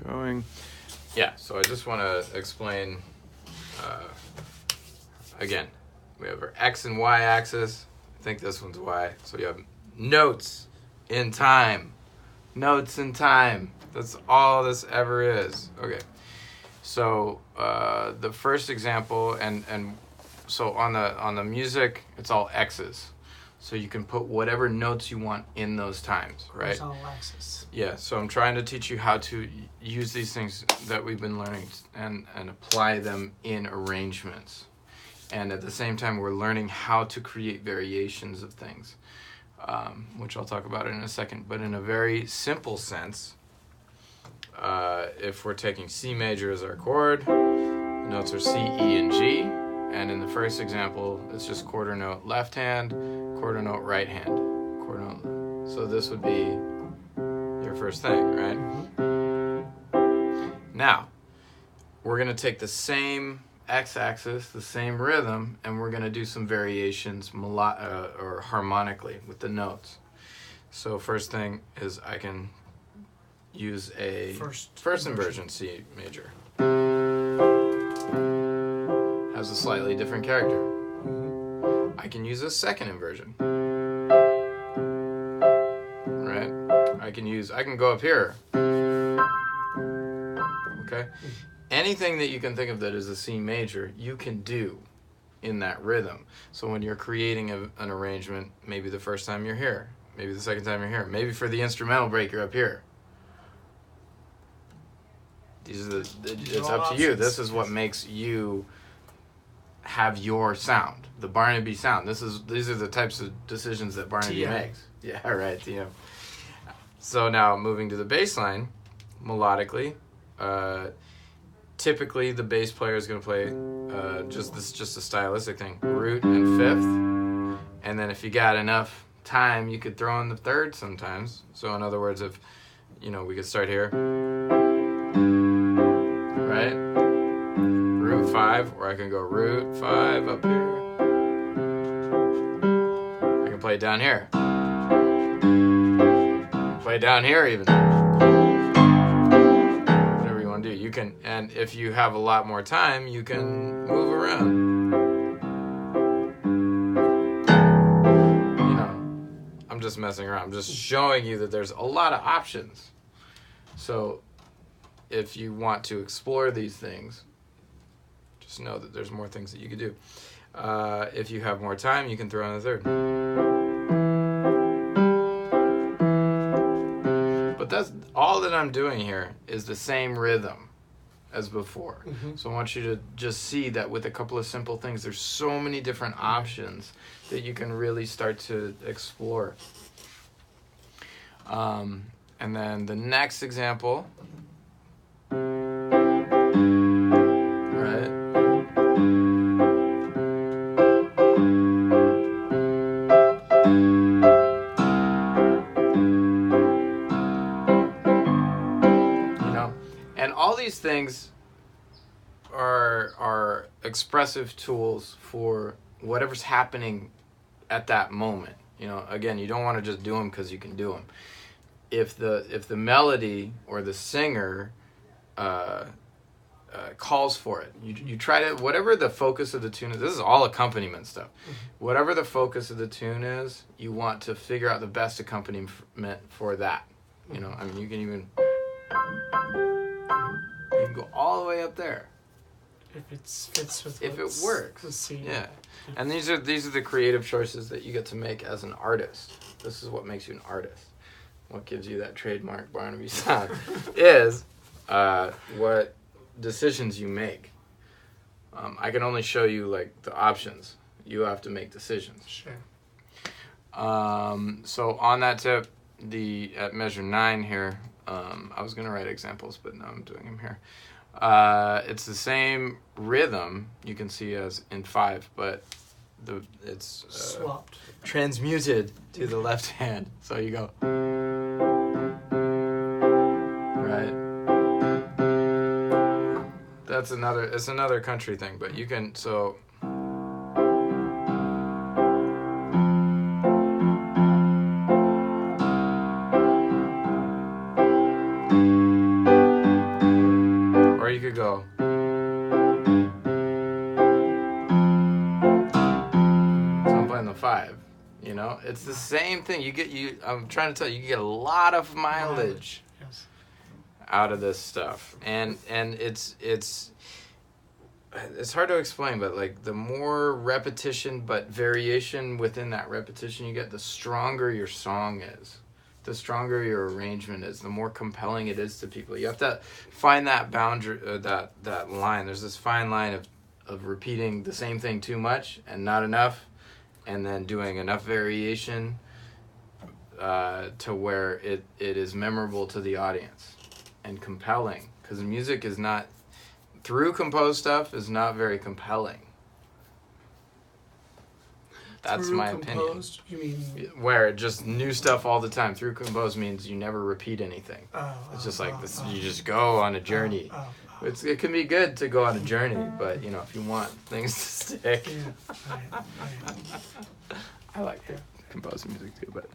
Going. Yeah, so I just want to explain, again, we have our X and Y axis. I think this one's Y. So you have notes in time. Notes in time. That's all this ever is. Okay. So the first example, and so on the music, it's all X's. So you can put whatever notes you want in those times, right? Horizontal axis. Yeah, so I'm trying to teach you how to use these things that we've been learning and apply them in arrangements. And at the same time, we're learning how to create variations of things, which I'll talk about in a second. But in a very simple sense, if we're taking C major as our chord, the notes are C, E, and G. And in the first example, it's just quarter note left hand, quarter note right hand, quarter note. So this would be your first thing, right? Now, we're going to take the same x-axis, the same rhythm, and we're going to do some variations or harmonically with the notes. So first thing is I can use a first inversion C major. Has a slightly different character. I can use a second inversion. Right? I can go up here. Okay? Anything that you can think of that is a C major, you can do in that rhythm. So when you're creating an arrangement, maybe the first time you're here, maybe the second time you're here, maybe for the instrumental break you're up here. It's up to you. This is what makes you have your sound, the Barnaby sound. These are the types of decisions that Barnaby makes. Yeah, right, TM. So now moving to the bass line, melodically, typically the bass player is going to play just a stylistic thing, root and fifth, and then if you got enough time, you could throw in the third sometimes. So in other words, if we could start here, right? Root 5, or I can go root 5 up here. I can play it down here. Play it down here even. Whatever you want to do. You can, and if you have a lot more time, you can move around. I'm just messing around. I'm just showing you that there's a lot of options. So if you want to explore these things, just know that there's more things that you could do. If you have more time, you can throw in a third. But that's all that I'm doing here is the same rhythm as before. So I want you to just see that with a couple of simple things, there's so many different options that you can really start to explore. And then the next example, right? And all these things are expressive tools for whatever's happening at that moment. Again, you don't want to just do them because you can do them. If the melody or the singer calls for it, you try to, whatever the focus of the tune is. This is all accompaniment stuff. Whatever the focus of the tune is, you want to figure out the best accompaniment for that. You can go all the way up there. If it fits with if it works. The scene. Yeah. And these are the creative choices that you get to make as an artist. This is what makes you an artist. What gives you that trademark Barnaby sound is what decisions you make. I can only show you the options. You have to make decisions. Sure. So on that tip, at measure 9 here, I was gonna write examples, but now I'm doing them here. It's the same rhythm you can see as in 5, but it's swapped, transmuted to the left hand. So you go right. It's another country thing, but you can Or you could go. So I'm playing the 5. You know, it's the same thing. I'm trying to tell you, you get a lot of mileage Yes. out of this stuff, and it's hard to explain, but like the more repetition but variation within that repetition you get, the stronger your song is, the stronger your arrangement is, the more compelling it is to people. You have to find that boundary, that line. There's this fine line of repeating the same thing too much and not enough, and then doing enough variation to where it is memorable to the audience and compelling, because music is not, through composed stuff is not very compelling. That's Through my composed, opinion. You mean? Where just new stuff all the time. Through composed means you never repeat anything. It's just like this. You just go on a journey. It can be good to go on a journey, but you know, if you want things to stick. Yeah, right. I like composed music too, but.